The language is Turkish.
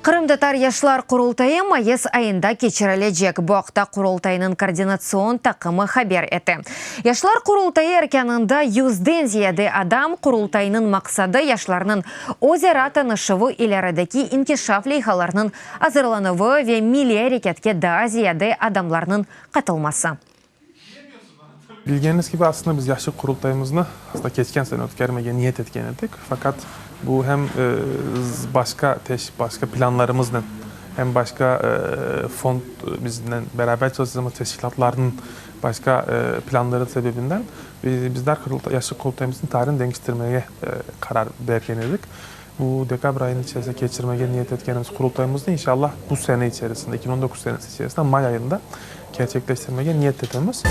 Kırım Tatar Yaşlar Kurultayı Mayıs ayında geçirilecek. Bu haqda Kurultayının koordinasyon takımı haber etti. Yaşlar Kurultayı erkanında 100'den ziyade adam Kurultayının maksadı yaşlarının o'zaro tanışıvı, ilerideki inkişaf leyhalarının hazırlanıvı ve milli hareketke daha ziyade adamlarının katılması. Bildiğiniz gibi aslında biz Yaşlı Kurultayımızı aslında geçen sene ötkermeye niyet etken edik. Fakat bu hem başka planlarımızla hem başka fond bizden beraber çalıştığımız teşkilatların başka planları sebebinden bizler Yaşlı Kurultayımızın tarihini değiştirmeye karar verken edik. Bu dekabr ayının içerisinde geçirmeye niyet etkenimiz kurultayımızda inşallah bu sene içerisinde 2019 senesi içerisinde May ayında gerçekleştirmeye niyet etmemiz.